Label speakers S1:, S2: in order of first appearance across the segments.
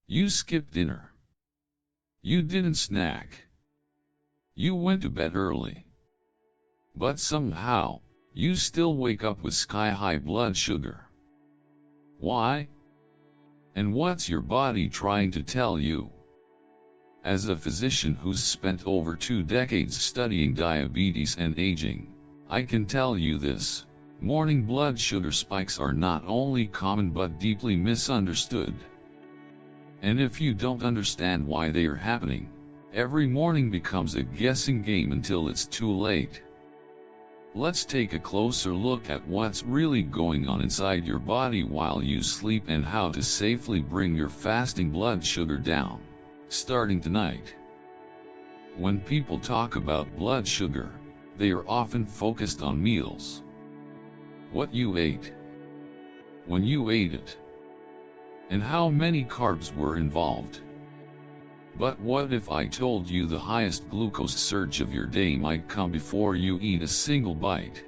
S1: You skipped dinner. You didn't snack. You went to bed early. But somehow, you still wake up with sky-high blood sugar. Why? And what's your body trying to tell you? As a physician who's spent over 2 decades studying diabetes and aging, I can tell you this: morning blood sugar spikes are not only common but deeply misunderstood. And if you don't understand why they are happening, every morning becomes a guessing game until it's too late. Let's take a closer look at what's really going on inside your body while you sleep and how to safely bring your fasting blood sugar down, starting tonight. When people talk about blood sugar, they are often focused on meals. What you ate, when you ate it, and how many carbs were involved. But what if I told you the highest glucose surge of your day might come before you eat a single bite?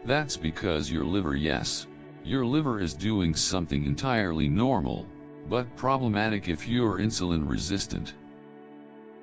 S1: That's because your liver, yes, your liver is doing something entirely normal, but problematic if you're insulin resistant.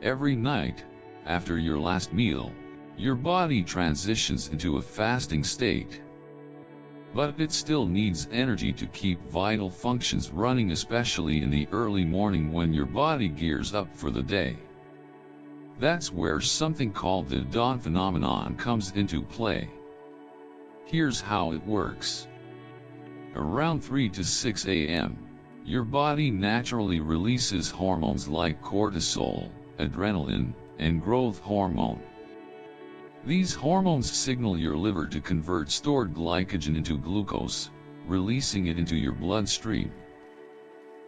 S1: Every night, after your last meal, your body transitions into a fasting state. But it still needs energy to keep vital functions running, especially in the early morning when your body gears up for the day. That's where something called the dawn phenomenon comes into play. Here's how it works. Around 3 to 6 a.m., your body naturally releases hormones like cortisol, adrenaline, and growth hormone. These hormones signal your liver to convert stored glycogen into glucose, releasing it into your bloodstream.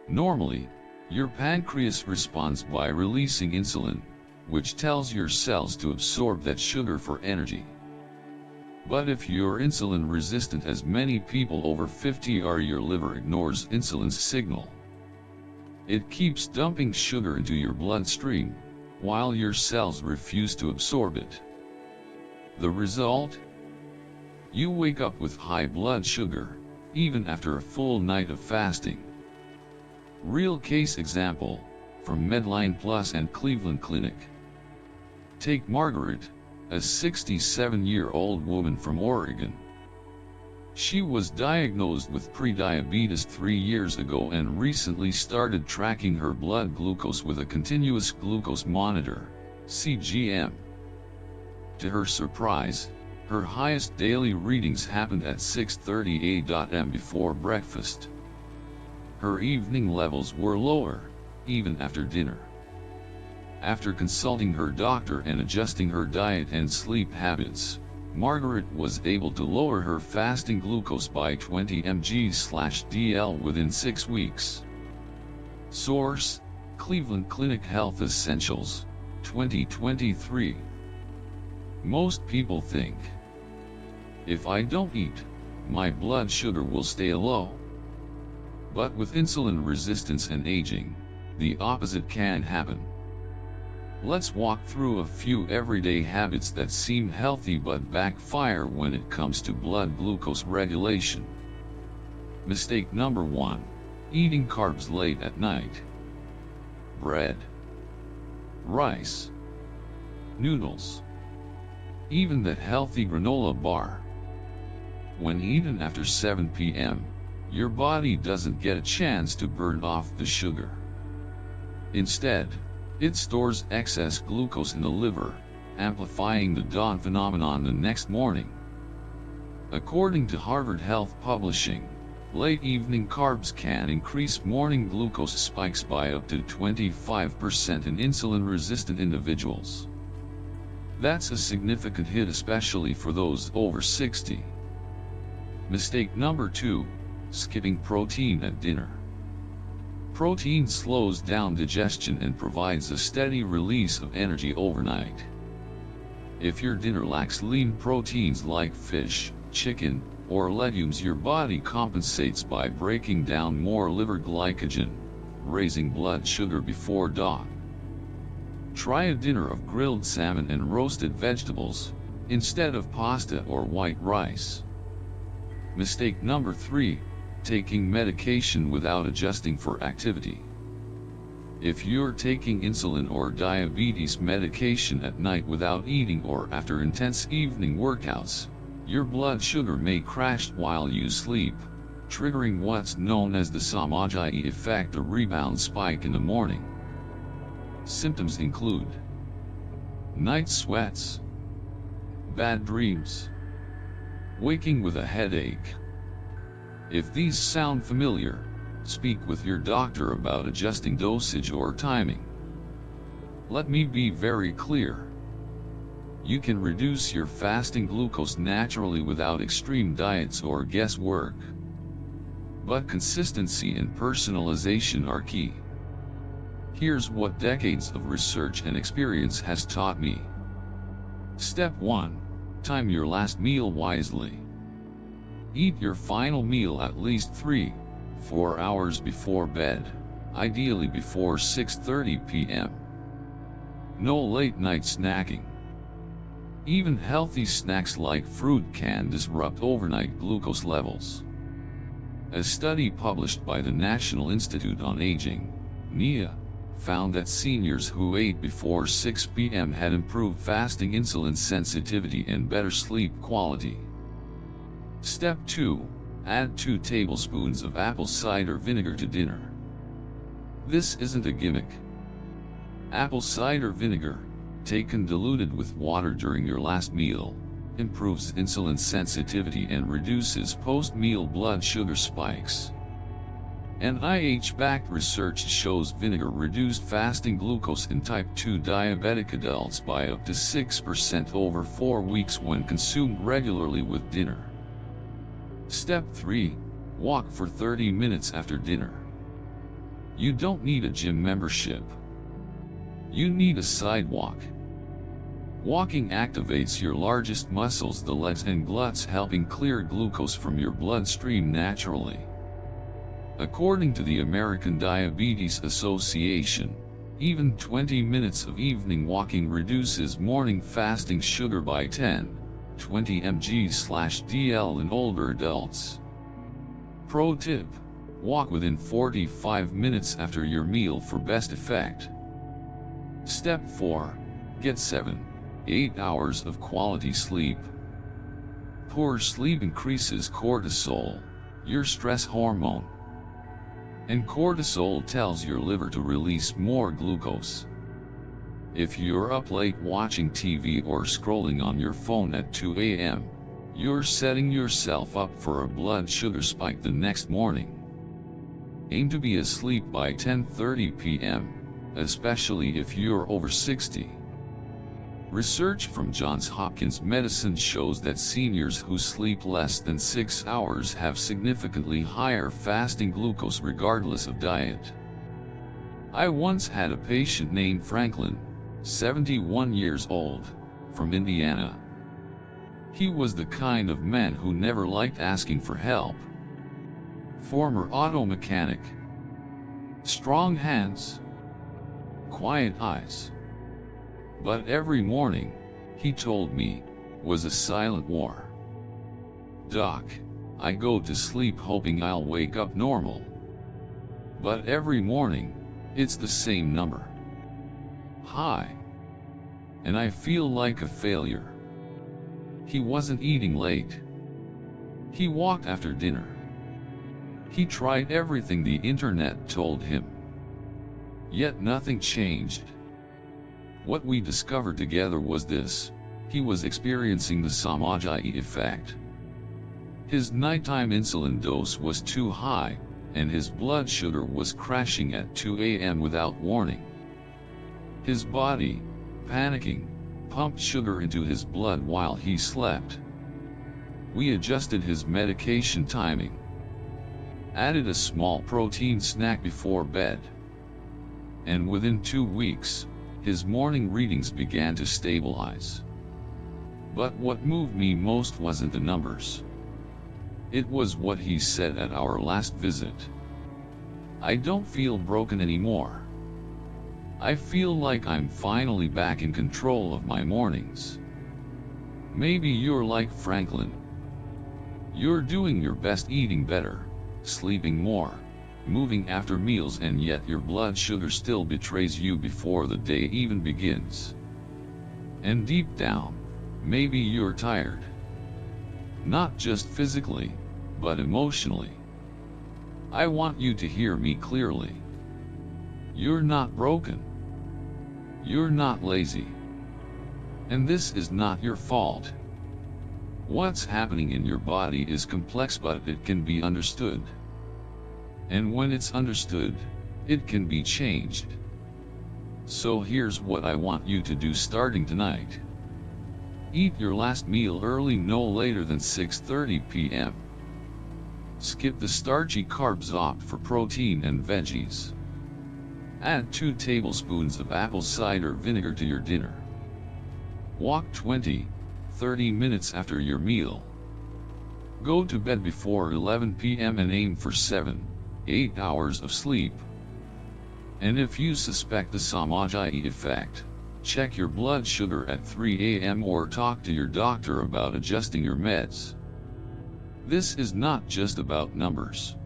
S1: Normally, your pancreas responds by releasing insulin, which tells your cells to absorb that sugar for energy. But if you're insulin resistant, as many people over 50 are, your liver ignores insulin's signal. It keeps dumping sugar into your bloodstream, while your cells refuse to absorb it. The result? You wake up with high blood sugar, even after a full night of fasting. Real case example, from Medline Plus and Cleveland Clinic. Take Margaret, a 67-year-old woman from Oregon. She was diagnosed with prediabetes 3 years ago and recently started tracking her blood glucose with a continuous glucose monitor, CGM. To her surprise, her highest daily readings happened at 6:30 a.m. before breakfast. Her evening levels were lower, even after dinner. After consulting her doctor and adjusting her diet and sleep habits, Margaret was able to lower her fasting glucose by 20 mg/dl within 6 weeks. Source: Cleveland Clinic Health Essentials, 2023. Most people think, if I don't eat, my blood sugar will stay low. But with insulin resistance and aging, the opposite can happen. Let's walk through a few everyday habits that seem healthy but backfire when it comes to blood glucose regulation. Mistake number 1: eating carbs late at night. Bread, rice, noodles, even that healthy granola bar. When eaten after 7 p.m., your body doesn't get a chance to burn off the sugar. Instead, it stores excess glucose in the liver, amplifying the dawn phenomenon the next morning. According to Harvard Health Publishing, late evening carbs can increase morning glucose spikes by up to 25% in insulin-resistant individuals. That's a significant hit, especially for those over 60. Mistake number 2: skipping protein at dinner. Protein slows down digestion and provides a steady release of energy overnight. If your dinner lacks lean proteins like fish, chicken, or legumes, your body compensates by breaking down more liver glycogen, raising blood sugar before dawn. Try a dinner of grilled salmon and roasted vegetables, instead of pasta or white rice. Mistake number 3: taking medication without adjusting for activity. If you're taking insulin or diabetes medication at night without eating or after intense evening workouts, your blood sugar may crash while you sleep, triggering what's known as the Somogyi Effect, a rebound spike in the morning. Symptoms include night sweats, bad dreams, waking with a headache. If these sound familiar, speak with your doctor about adjusting dosage or timing. Let me be very clear. You can reduce your fasting glucose naturally without extreme diets or guesswork. But consistency and personalization are key. Here's what decades of research and experience has taught me. Step 1. Time your last meal wisely. Eat your final meal at least 3-4 hours before bed, ideally before 6:30 p.m. No late night snacking. Even healthy snacks like fruit can disrupt overnight glucose levels. A study published by the National Institute on Aging, NIA, found that seniors who ate before 6 p.m. had improved fasting insulin sensitivity and better sleep quality. Step 2. Add 2 tablespoons of apple cider vinegar to dinner. This isn't a gimmick. Apple cider vinegar, taken diluted with water during your last meal, improves insulin sensitivity and reduces post-meal blood sugar spikes. NIH-backed research shows vinegar reduced fasting glucose in type 2 diabetic adults by up to 6% over 4 weeks when consumed regularly with dinner. Step 3. Walk for 30 minutes after dinner. You don't need a gym membership. You need a sidewalk. Walking activates your largest muscles, the legs and glutes, helping clear glucose from your bloodstream naturally. According to the American Diabetes Association, even 20 minutes of evening walking reduces morning fasting sugar by 10-20 mg/dl in older adults. Pro tip: walk within 45 minutes after your meal for best effect. Step 4. Get 7-8 hours of quality sleep. Poor sleep increases cortisol, your stress hormone. And cortisol tells your liver to release more glucose. If you're up late watching TV or scrolling on your phone at 2 a.m., you're setting yourself up for a blood sugar spike the next morning. Aim to be asleep by 10:30 p.m., especially if you're over 60. Research from Johns Hopkins Medicine shows that seniors who sleep less than 6 hours have significantly higher fasting glucose regardless of diet. I once had a patient named Franklin, 71 years old, from Indiana. He was the kind of man who never liked asking for help. Former auto mechanic. Strong hands. Quiet eyes. But every morning, he told me, was a silent war. "Doc, I go to sleep hoping I'll wake up normal. But every morning, it's the same number. High. And I feel like a failure." He wasn't eating late. He walked after dinner. He tried everything the internet told him. Yet nothing changed. What we discovered together was this: he was experiencing the Somogyi Effect. His nighttime insulin dose was too high, and his blood sugar was crashing at 2 a.m. without warning. His body, panicking, pumped sugar into his blood while he slept. We adjusted his medication timing, added a small protein snack before bed, and within 2 weeks, his morning readings began to stabilize. But what moved me most wasn't the numbers. It was what he said at our last visit. "I don't feel broken anymore. I feel like I'm finally back in control of my mornings." Maybe you're like Franklin. You're doing your best, eating better, sleeping more, moving after meals, and yet your blood sugar still betrays you before the day even begins. And deep down, maybe you're tired. Not just physically, but emotionally. I want you to hear me clearly. You're not broken. You're not lazy. And this is not your fault. What's happening in your body is complex, but it can be understood. And when it's understood, it can be changed. So here's what I want you to do starting tonight. Eat your last meal early, no later than 6:30 p.m. Skip the starchy carbs, opt for protein and veggies. Add 2 tablespoons of apple cider vinegar to your dinner. Walk 20-30 minutes after your meal. Go to bed before 11 p.m. and aim for 7-8 hours of sleep. And if you suspect the Somogyi Effect, check your blood sugar at 3 a.m. or talk to your doctor about adjusting your meds. This is not just about numbers.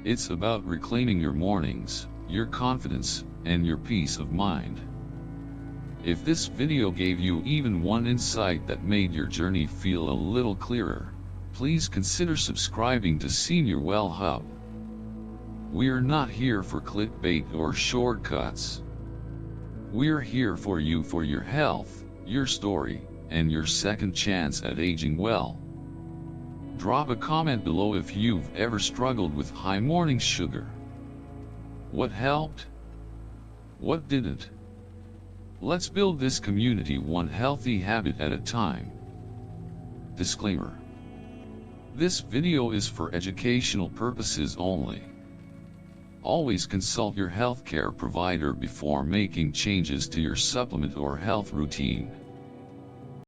S1: It's about reclaiming your mornings, your confidence, and your peace of mind. If this video gave you even one insight that made your journey feel a little clearer, please consider subscribing to Senior Well Hub. We're not here for clickbait or shortcuts. We're here for you, for your health, your story, and your second chance at aging well. Drop a comment below if you've ever struggled with high morning sugar. What helped? What didn't? Let's build this community one healthy habit at a time. Disclaimer: this video is for educational purposes only. Always consult your healthcare provider before making changes to your supplement or health routine.